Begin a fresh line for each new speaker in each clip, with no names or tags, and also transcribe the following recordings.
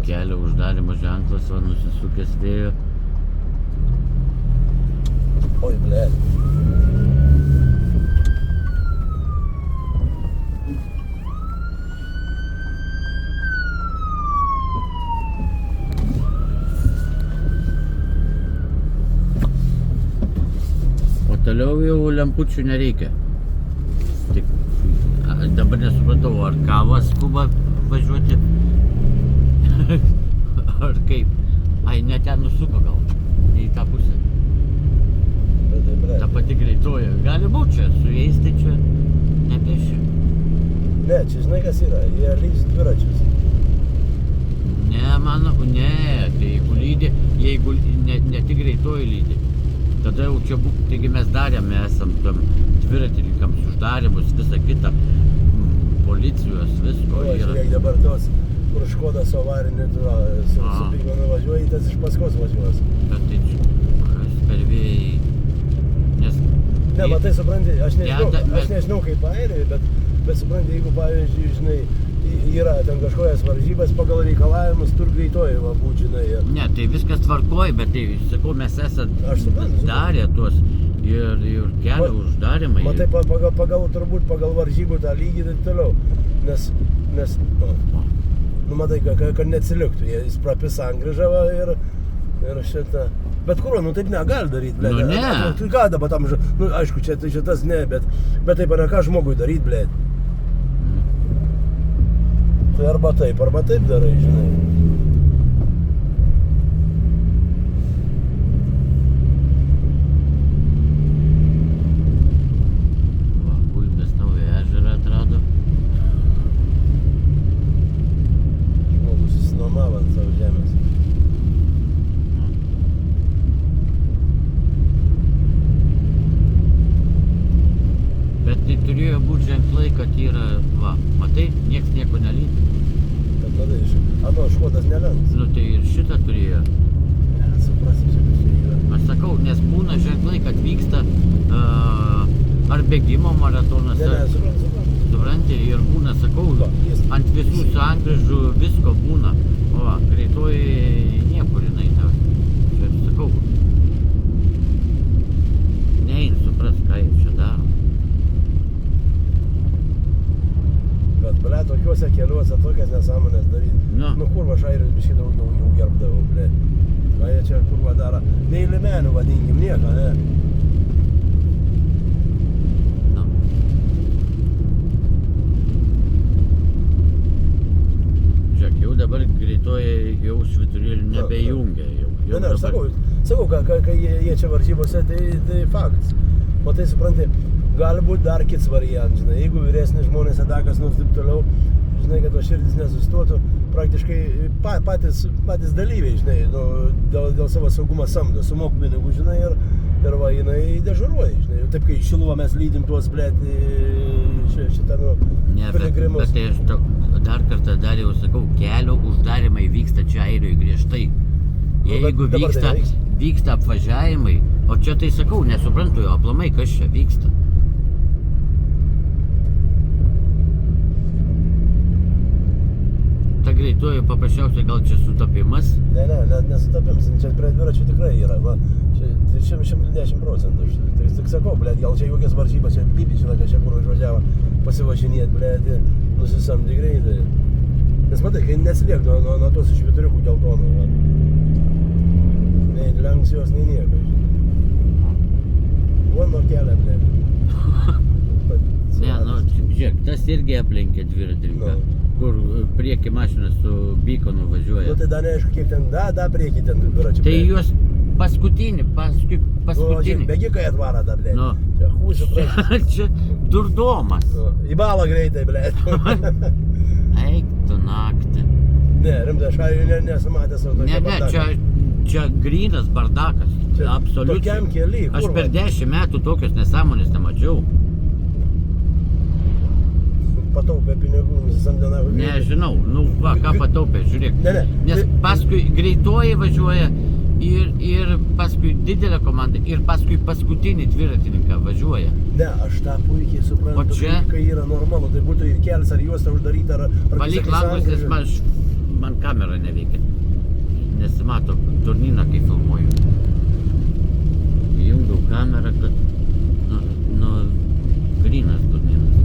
kelio uždarimo ženklas, va, nusisukęs vėjo.
Oi, blėt.
O toliau jau lempučių nereikia. Tik dabar nesupratau, ar kavą skuba važiuoti, ar kaip. Ai, ne ten nusuko gal, į tą pusę. Ta pati greitoja. Gali būti čia, su jais tai čia nepeši.
Ne, čia žinai kas yra, jie lydys dviračius.
Ne, mano, ne, tai jeigu lydi, jeigu ne tik greitoji lydi, tada jau čia būk, taigi mes darėme, esam tam dviratininkams uždarimus, visą kitą, policijos, visko.
O, žiūrėk, dabar tos, kur Škodas avarinė, su pigmenu važiuoja, tas iš paskos važiuos.
Bet tai kas per vėjai.
Ne, matai, supranti, aš nežinau kaip airijai, bet supranti, jeigu, pavyzdžiui, žinai, yra ten kažkokias varžybas pagal reikalavimus, tur greitoji va būt, žinai.
Ne, tai viskas tvarkoj, bet tai, sakau, mes esat darę tuos ir kelio uždarimai.
Matai, turbūt pagal varžybų tą lygį ir toliau, nes nu, matai, kad neatsiliktų, jis prapis sankryžą va, ir šitą. Bet kur, nu taip negali daryti, blėt.
Nu ne.
Tai ką dabar tam, nu aišku, čia tas ne, bet taip ar ne ką žmogui daryti, blėt. Tai arba taip darai, žinai.
Va, Gulbės naują ežerą atrado.
Žmogus įsinomavo ant savo žemės.
Bet tai turėjo būti ženklai, kad yra, va, matai, nieks nieko nelydi.
Bet tada Škodas nelenks.
Nu tai ir šitą turėjo.
Ne, suprasim, čia kas čia yra.
Aš sakau, nes būna ženklai, kad vyksta ar bėgimo maratonas, supranti, ir būna, sakau, ant visų sankryžų visko būna. O, greitoji niekur jinai, čia sakau, nein supras, ką jie čia daro.
Bet, ble, tokiuose keliuose tokias nesąmonės daryti. Nu, kur va šairius biškį daugiau gerbdavau, ble. Ką jie čia kur va daro? Nei limenių vadinkim, nieko, ne?
Nu. Žiūrėk, jau dabar greitoji jau švyturėlių nebejungia.
Ne, aš sakau, kai jie čia varžybose, tai faktas. Matai, supranti, gali būti dar kits variant, žinai, jeigu vyresnis žmonės atakas, nu, taip toliau, žinai, kad va širdis nesustotų, praktiškai patys dalyviai, žinai, nu, dėl savo saugumą samdo, sumok pinigų, žinai, ir va, jinai dežuruoja, žinai, taip kai Šiluvą mes lydim tuos, blėt, šitą, nu, piligrimus.
Bet tai aš dar kartą jau sakau, kelio uždarimai vyksta čia Airijoje griežtai. Jeigu vyksta apvažiavimai, o čia tai sakau, nesuprantu jo aplamai, kas čia vyksta. Ta greitoji paprasčiausiai gal čia sutapimas?
Ne, nesutapimas, čia prie dviračių tikrai yra, va, čia 110%. Tai tik sakau, blėt, gal čia jokias varžybas, čia Bibi, žinai, kad čia kur išvažiavo pasivažinėti, blėt, nusisamdė greitai. Nes matai, kai nesiliek nuo tos švyturiukų geltonų, va. Nei lenks jos, nei nieko, žinai. Nuo kelio, blėt.
Ne, nu, žiūrėk, tas irgi aplenkė dviratininką, kur priekį mašiną su bykonu važiuoja.
Nu, tai dar neaišku, kiek ten, priekį ten dviračių.
Tai juos paskutinį.
Nu, čia bėgikai atvara dar, blėt.
Nu.
Čia hūsiu prašys.
Čia durdomas.
Į balą greitai, blėt.
Eik tu naktį.
Ne, rimtai, aš nesu matęs savo tokia bardaka.
Čia grynas bardakas. Absoliučiai.
Tokiam kely, kur?
Aš per 10 metų tokios nesąmonės nemačiau.
Pataupė pinigų, nusisamdė nagų.
Nežinau, nu va, ką pataupė, žiūrėk.
Ne.
Nes paskui greitoji važiuoja ir paskui didelė komanda ir paskui paskutinį dviratininką važiuoja.
Ne, aš tą puikiai suprantu, kai yra normalu, tai būtų ir kelias ar juosta uždaryta, ar
valyk langus, nes man kamera neveikia. Nesimato durnyną, kai filmuoju. Įjungiau kamerą, kad grynas durnynas.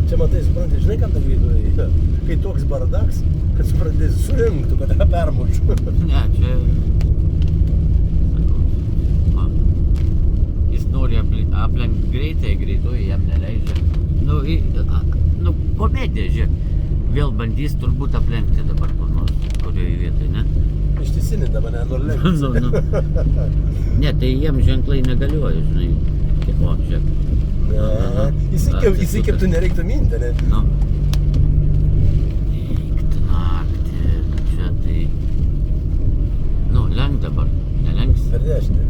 Čia matai, supranti, žinai, kam ta greitoji? Kai toks bardaks, kad supranti, surinktų, kad tą permučiu.
Ne, čia... Sakau, jis nori aplenkt greitai, greitoji jam neleidžia. Nu, komedija, žiūrėk. Vėl bandys turbūt aplenkti dabar kur nors, kurioje vietoje, ne?
Ištisinį dabar nenulenkti.
Ne, tai jiem ženklai negalioja, žinai. O, žiūrėk.
Įsikeptų nereiktų minti, ne?
Nu. Eikti naktį, čia tai... Nu, lenk dabar, nelenks.
Per dešinę.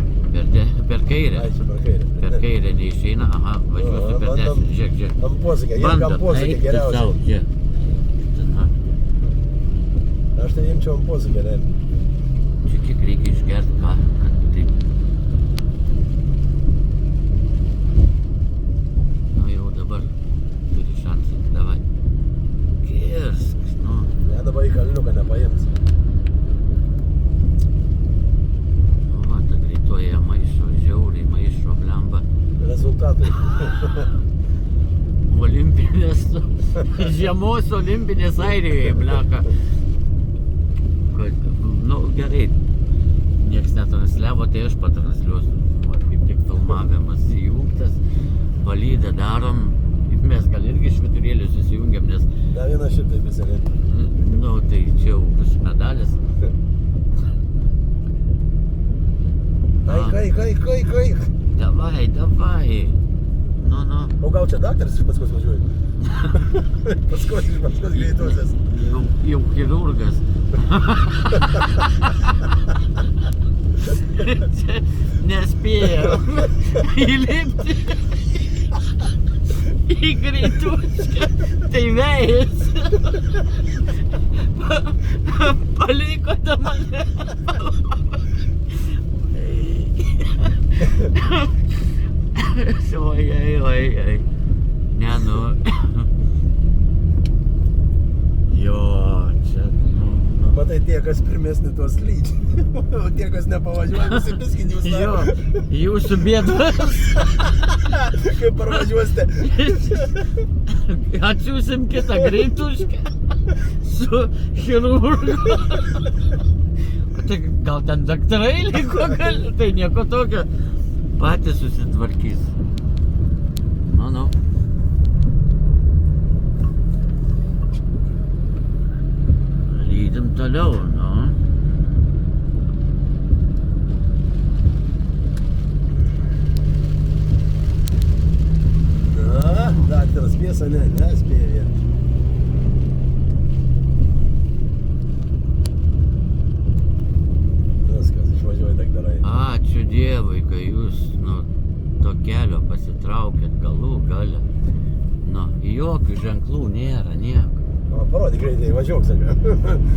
Per kairę.
Ai, čia per kairę.
Per kairę neišeina, aha, važiuosiu per dešinę, žiūrėk.
Ant posūkio, jie ant posūkio geriausiai.
Bandom, eik tu sau,
Aš tai imčiau ant posūkio, ne?
Čia kiek reikia išgerti, ką, kad taip... Nu jau dabar turi šansą, davai. Kirsk, nu.
Ne, dabar į kalniuką nepaims.
Nu va, ta greitoje maišo, žiauriai maišo, blemba.
Rezultatai.
Olimpinės, žiemos olimpinės Airijoje, bleka. Nu, gerai, nieks netransliavo, tai aš patransliuosiu. Kaip tik filmavimas įjungtas, valydą darom, mes gal irgi švyturėlį susijungiam, nes...
Da vieną šitą visą, ne?
Nu, tai čia jau bus medalis.
Kaik.
Davai. Nu.
O gal čia daktaras iš paskos važiuoja? Paskos greitosios.
Jau chirurgas. Čia nespėjau įlipti į greitušką. Tai vėjas. Palikote mane. Oi. Ne, nu. Jo, čia, nu.
Matai, tie, kas pirmesni tuos lydžiai. O tie, kas nepavažiuoja, visi piskin jūs
Jo,
daro.
jūsų bėdas.
Kaip parvažiuosite.
Atsiūsim kitą greitušką su chirurgu. Tai gal ten daktarai liko, tai nieko tokio. Patys susitvarkys. Nu. Lydim toliau, nu.
Na, daktaras spės, ne, nespėja vien. Viskas, išvažiuoja daktarai.
Ačiū Dievui, kai jūs nuo to kelio pasitraukėt galų gale. Nu, jokių ženklų nėra, nieko.
O, parodyk greitai, važiuok, sakė.